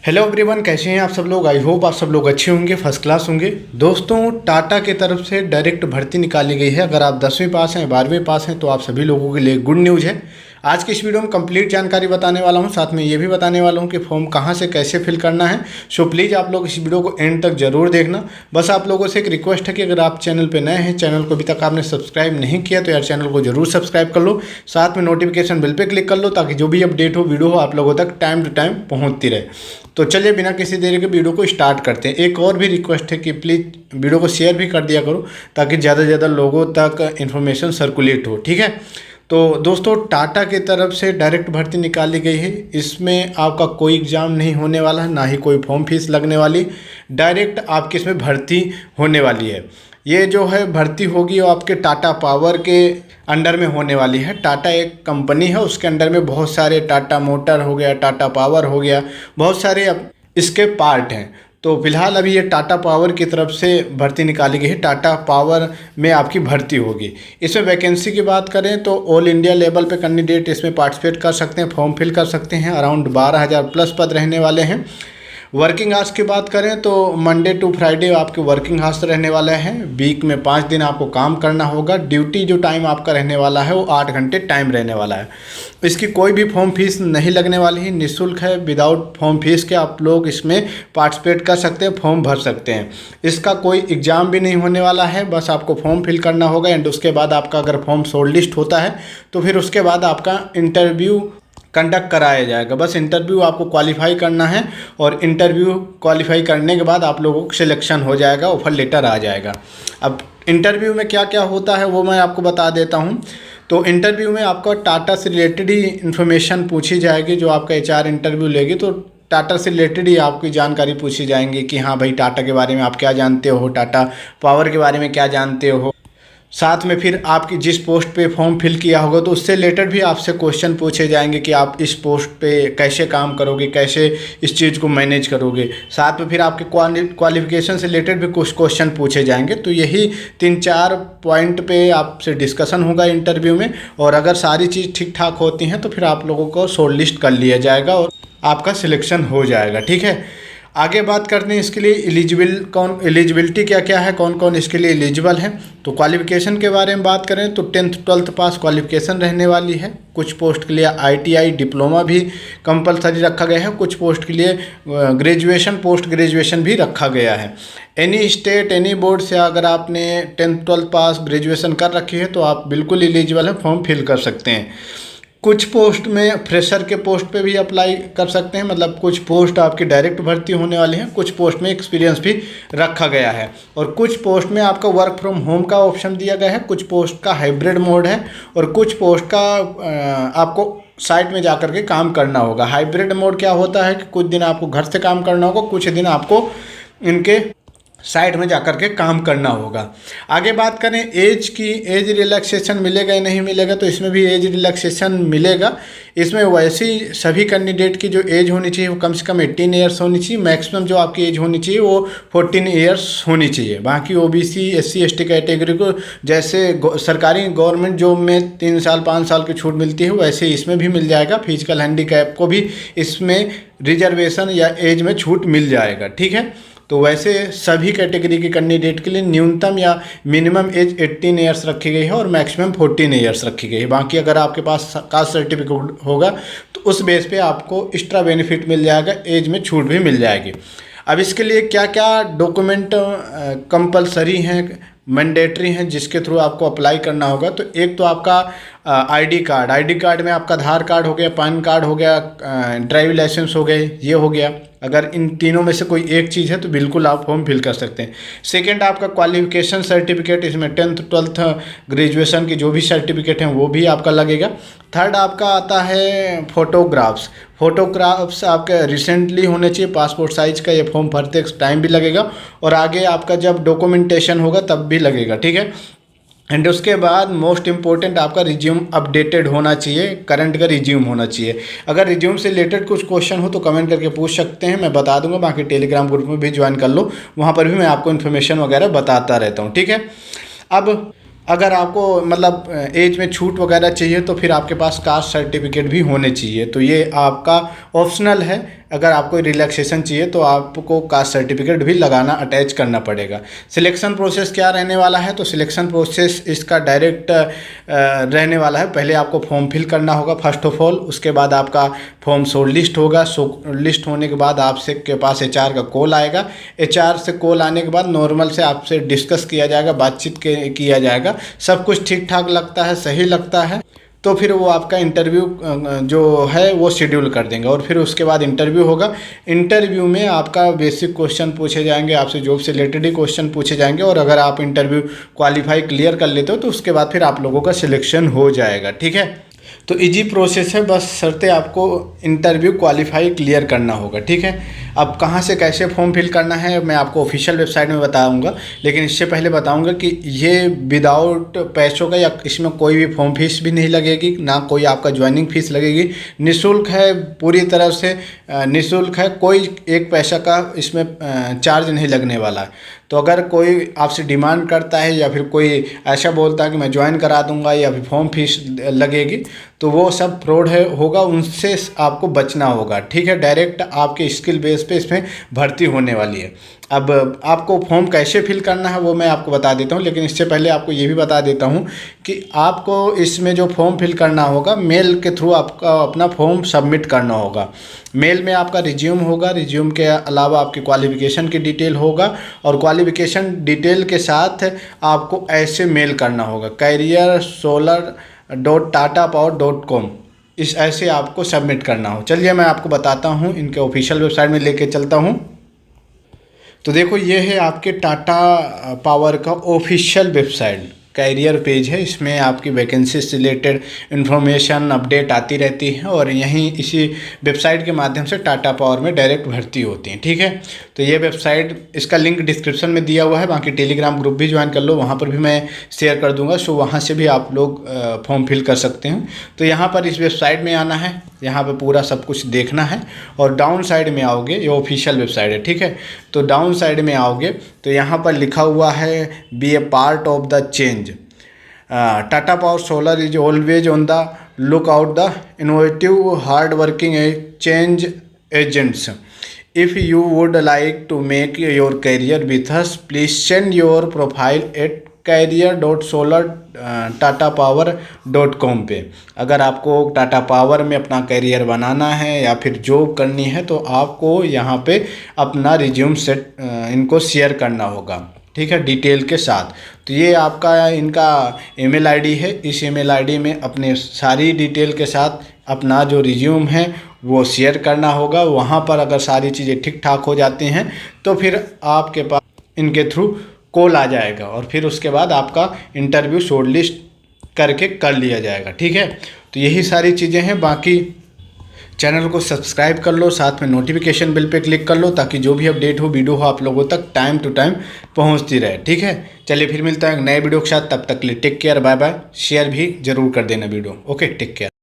Hello everyone, कैसे हैं आप सब लोग। आई होप आप सब लोग अच्छे होंगे, फर्स्ट क्लास होंगे। दोस्तों, टाटा की तरफ से डायरेक्ट भर्ती निकाली गई है। अगर आप 10वीं पास हैं, 12वीं पास हैं तो आप सभी लोगों के लिए गुड न्यूज़ है। आज की इस वीडियो में कंप्लीट जानकारी बताने वाला हूं, साथ में ये भी बताने वाला हूं कि फॉर्म कहां से कैसे फिल करना है। सो प्लीज़ आप लोग इस वीडियो को एंड तक जरूर देखना। बस आप लोगों से एक रिक्वेस्ट है कि अगर आप चैनल पर नए हैं, चैनल को अभी तक आपने सब्सक्राइब नहीं किया तो यार चैनल को जरूर सब्सक्राइब कर लो। साथ में नोटिफिकेशन बिल पर क्लिक कर लो ताकि जो भी अपडेट हो वीडियो हो आप लोगों तक टाइम टू टाइम पहुँचती रहे। तो चलिए बिना किसी देरी के वीडियो को स्टार्ट करते हैं। एक और भी रिक्वेस्ट है कि प्लीज़ वीडियो को शेयर भी कर दिया करो ताकि ज़्यादा से ज़्यादा लोगों तक इन्फॉर्मेशन सर्कुलेट हो, ठीक है। तो दोस्तों, टाटा की तरफ से डायरेक्ट भर्ती निकाली गई है। इसमें आपका कोई एग्ज़ाम नहीं होने वाला है, ना ही कोई फॉर्म फीस लगने वाली। डायरेक्ट आपकी इसमें भर्ती होने वाली है। ये जो है भर्ती होगी वो आपके टाटा पावर के अंडर में होने वाली है। टाटा एक कंपनी है, उसके अंडर में बहुत सारे टाटा मोटर हो गया, टाटा पावर हो गया, बहुत सारे इसके पार्ट हैं। तो फिलहाल अभी ये टाटा पावर की तरफ से भर्ती निकाली गई है। टाटा पावर में आपकी भर्ती होगी। इसमें वैकेंसी की बात करें तो ऑल इंडिया लेवल पे कैंडिडेट इसमें पार्टिसिपेट कर सकते हैं, फॉर्म फिल कर सकते हैं। अराउंड 12,000 प्लस पद रहने वाले हैं। वर्किंग आवर्स की बात करें तो मंडे टू फ्राइडे आपके वर्किंग आवर्स रहने वाले हैं। वीक में 5 दिन आपको काम करना होगा। ड्यूटी जो टाइम आपका रहने वाला है वो 8 घंटे टाइम रहने वाला है। इसकी कोई भी फॉर्म फीस नहीं लगने वाली है, निःशुल्क है। विदाउट फॉर्म फीस के आप लोग इसमें पार्टिसिपेट कर सकते हैं, फॉर्म भर सकते हैं। इसका कोई एग्ज़ाम भी नहीं होने वाला है, बस आपको फॉर्म फिल करना होगा। एंड उसके बाद आपका अगर फॉर्म शॉर्ट लिस्ट होता है तो फिर उसके बाद आपका इंटरव्यू कंडक्ट कराया जाएगा। बस इंटरव्यू आपको क्वालिफाई करना है और इंटरव्यू क्वालिफाई करने के बाद आप लोगों को सिलेक्शन हो जाएगा, ऑफर लेटर आ जाएगा। अब इंटरव्यू में क्या क्या होता है वो मैं आपको बता देता हूँ। तो इंटरव्यू में आपका टाटा से रिलेटेड ही इन्फॉर्मेशन पूछी जाएगी। जो आपका HR इंटरव्यू लेगी तो टाटा से रिलेटेड ही आपकी जानकारी पूछी जाएंगी कि हाँ भाई, टाटा के बारे में आप क्या जानते हो, टाटा पावर के बारे में क्या जानते हो। साथ में फिर आपकी जिस पोस्ट पे फॉर्म फिल किया होगा तो उससे रिलेटेड भी आपसे क्वेश्चन पूछे जाएंगे कि आप इस पोस्ट पे कैसे काम करोगे, कैसे इस चीज़ को मैनेज करोगे। साथ में फिर आपके क्वालिफिकेशन से रिलेटेड भी कुछ क्वेश्चन पूछे जाएंगे। तो यही 3-4 पॉइंट पे आपसे डिस्कशन होगा इंटरव्यू में। और अगर सारी चीज़ ठीक ठाक होती हैं तो फिर आप लोगों को शॉर्ट लिस्ट कर लिया जाएगा और आपका सिलेक्शन हो जाएगा, ठीक है। आगे बात करते हैं इसके लिए एलिजिबिलिटी क्या क्या है, कौन कौन इसके लिए एलिजिबल है। तो क्वालिफिकेशन के बारे में बात करें तो 10th 12th पास क्वालिफिकेशन रहने वाली है। कुछ पोस्ट के लिए ITI डिप्लोमा भी कंपलसरी रखा गया है। कुछ पोस्ट के लिए ग्रेजुएशन, पोस्ट ग्रेजुएशन भी रखा गया है। एनी स्टेट एनी बोर्ड से अगर आपने 10th 12th पास ग्रेजुएशन कर रखी है तो आप बिल्कुल एलिजिबल हैं, फॉर्म फिल कर सकते हैं। कुछ पोस्ट में फ्रेशर के पोस्ट पे भी अप्लाई कर सकते हैं, मतलब कुछ पोस्ट आपकी डायरेक्ट भर्ती होने वाली हैं। कुछ पोस्ट में एक्सपीरियंस भी रखा गया है और कुछ पोस्ट में आपका वर्क फ्रॉम होम का ऑप्शन दिया गया है। कुछ पोस्ट का हाइब्रिड मोड है और कुछ पोस्ट का आपको साइट में जाकर के काम करना होगा। हाइब्रिड मोड क्या होता है कि कुछ दिन आपको घर से काम करना होगा, कुछ दिन आपको इनके साइट में जाकर के काम करना होगा। आगे बात करें एज की, एज रिलैक्सेशन मिलेगा या नहीं मिलेगा, तो इसमें भी एज रिलैक्सेशन मिलेगा। इसमें वैसे ही सभी कैंडिडेट की जो एज होनी चाहिए वो कम से कम 18 ईयर्स होनी चाहिए। मैक्सिमम जो आपकी एज होनी चाहिए वो 14 ईयर्स होनी चाहिए। बाकी OBC SC ST कैटेगरी को जैसे सरकारी गवर्नमेंट जॉब में 3 साल 5 साल की छूट मिलती है वैसे इसमें भी मिल जाएगा। फिजिकल हैंडीकैप को भी इसमें रिजर्वेशन या एज में छूट मिल जाएगा, ठीक है। तो वैसे सभी कैटेगरी के कैंडिडेट के लिए न्यूनतम या मिनिमम एज 18 ईयर्स रखी गई है और मैक्सिमम 14 ईयर्स रखी गई है। बाकी अगर आपके पास कास्ट सर्टिफिकेट होगा तो उस बेस पे आपको एक्स्ट्रा बेनिफिट मिल जाएगा, एज में छूट भी मिल जाएगी। अब इसके लिए क्या क्या डॉक्यूमेंट कंपलसरी हैं, मैंडेटरी हैं, जिसके थ्रू आपको अप्लाई करना होगा। तो एक तो आपका ID कार्ड में आपका आधार कार्ड हो गया, पैन कार्ड हो गया, ड्राइविंग लाइसेंस हो गए, ये हो गया। अगर इन तीनों में से कोई एक चीज़ है तो बिल्कुल आप फॉर्म फिल कर सकते हैं। सेकंड, आपका क्वालिफिकेशन सर्टिफिकेट, इसमें 10th 12th ग्रेजुएशन की जो भी सर्टिफिकेट हैं वो भी आपका लगेगा। थर्ड आपका आता है फोटोग्राफ्स आपके रिसेंटली होने चाहिए, पासपोर्ट साइज का। ये फॉर्म भरते टाइम भी लगेगा और आगे आपका जब डॉक्यूमेंटेशन होगा तब भी लगेगा, ठीक है। एंड उसके बाद मोस्ट इंपॉर्टेंट आपका रिज्यूम अपडेटेड होना चाहिए, करंट का रिज्यूम होना चाहिए। अगर रिज्यूम से रिलेटेड कुछ क्वेश्चन हो तो कमेंट करके पूछ सकते हैं, मैं बता दूंगा। बाकी टेलीग्राम ग्रुप में भी ज्वाइन कर लो, वहाँ पर भी मैं आपको इन्फॉर्मेशन वगैरह बताता रहता हूँ, ठीक है। अब अगर आपको मतलब एज में छूट वगैरह चाहिए तो फिर आपके पास कास्ट सर्टिफिकेट भी होने चाहिए। तो ये आपका ऑप्शनल है। अगर आपको रिलैक्सेशन चाहिए तो आपको कास्ट सर्टिफिकेट भी लगाना, अटैच करना पड़ेगा। सिलेक्शन प्रोसेस क्या रहने वाला है, तो सिलेक्शन प्रोसेस इसका डायरेक्ट रहने वाला है। पहले आपको फॉर्म फिल करना होगा फर्स्ट ऑफ ऑल, उसके बाद आपका फॉर्म शॉर्ट लिस्ट होगा। शॉर्ट लिस्ट होने के बाद आपसे के पास HR का कॉल आएगा। HR से कॉल आने के बाद नॉर्मल से आपसे डिस्कस किया जाएगा, बातचीत किया जाएगा। सब कुछ ठीक ठाक लगता है, सही लगता है तो फिर वो आपका इंटरव्यू जो है वो शेड्यूल कर देंगे और फिर उसके बाद इंटरव्यू होगा। इंटरव्यू में आपका बेसिक क्वेश्चन पूछे जाएंगे, आपसे जॉब से रिलेटेड ही क्वेश्चन पूछे जाएंगे और अगर आप इंटरव्यू क्वालिफाई क्लियर कर लेते हो तो उसके बाद फिर आप लोगों का सिलेक्शन हो जाएगा। ठीक है, तो इजी प्रोसेस है, बस शर्तें आपको इंटरव्यू क्वालिफाई क्लियर करना होगा। ठीक है, अब कहाँ से कैसे फॉर्म फिल करना है मैं आपको ऑफिशियल वेबसाइट में बताऊंगा, लेकिन इससे पहले बताऊंगा कि ये विदाउट पैसों का या इसमें कोई भी फॉर्म फीस भी नहीं लगेगी, ना कोई आपका ज्वाइनिंग फीस लगेगी। निःशुल्क है, पूरी तरह से निःशुल्क है, कोई एक पैसा का इसमें चार्ज नहीं लगने वाला है। तो अगर कोई आपसे डिमांड करता है या फिर कोई ऐसा बोलता है कि मैं ज्वाइन करा दूंगा या फिर फॉर्म फीस लगेगी, तो वो सब फ्रॉड होगा, उनसे आपको बचना होगा। ठीक है, डायरेक्ट आपके स्किल बेस पे इसमें भर्ती होने वाली है। अब आपको फॉर्म कैसे फिल करना है वो मैं आपको बता देता हूँ, लेकिन इससे पहले आपको ये भी बता देता हूँ कि आपको इसमें जो फॉर्म फिल करना होगा मेल के थ्रू आपका अपना फॉर्म सबमिट करना होगा। मेल में आपका रिज्यूम होगा, रिज्यूम के अलावा आपकी क्वालिफ़िकेशन की डिटेल होगा और क्वालिफ़िकेशन डिटेल के साथ आपको ऐसे मेल करना होगा careersolar.tatapower.com, इस ऐसे आपको सबमिट करना हो। चलिए मैं आपको बताता हूँ, इनके ऑफिशियल वेबसाइट में लेके चलता हूँ। तो देखो ये है आपके टाटा पावर का ऑफिशियल वेबसाइट, कैरियर पेज है। इसमें आपकी वैकेंसी से रिलेटेड इन्फॉर्मेशन अपडेट आती रहती है और यहीं इसी वेबसाइट के माध्यम से टाटा पावर में डायरेक्ट भर्ती होती हैं। ठीक है, तो ये वेबसाइट, इसका लिंक डिस्क्रिप्शन में दिया हुआ है, बाकी टेलीग्राम ग्रुप भी ज्वाइन कर लो, वहाँ पर भी मैं शेयर कर दूंगा, सो वहाँ से भी आप लोग फॉर्म फिल कर सकते हैं। तो यहाँ पर इस वेबसाइट में आना है, यहाँ पर पूरा सब कुछ देखना है और डाउन साइड में आओगे, ये ऑफिशियल वेबसाइट है। ठीक है, तो डाउन साइड में आओगे तो यहाँ पर लिखा हुआ है be a part of the change, Tata power solar is always on the look out the innovative hard working change agents. If you would like to make your career with us please send your profile at career.solar.tatapower.com पे। अगर आपको Tata power में अपना career बनाना है या फिर job करनी है तो आपको यहाँ पे अपना रिज्यूम सेट इनको शेयर करना होगा। ठीक है, डिटेल के साथ। तो ये आपका इनका ईमेल आईडी है, इस ईमेल आईडी में अपने सारी डिटेल के साथ अपना जो रिज्यूम है वो शेयर करना होगा। वहाँ पर अगर सारी चीज़ें ठीक ठाक हो जाती हैं तो फिर आपके पास इनके थ्रू कॉल आ जाएगा और फिर उसके बाद आपका इंटरव्यू शॉर्टलिस्ट करके कर लिया जाएगा। ठीक है, तो यही सारी चीज़ें हैं। बाकी चैनल को सब्सक्राइब कर लो, साथ में नोटिफिकेशन बिल पे क्लिक कर लो ताकि जो भी अपडेट हो वीडियो हो आप लोगों तक टाइम टू टाइम पहुंचती रहे। ठीक है, चलिए फिर मिलता है एक नए वीडियो के साथ, तब तक के लिए take care, bye bye. Share भी जरूर कर देना वीडियो। Okay, take care.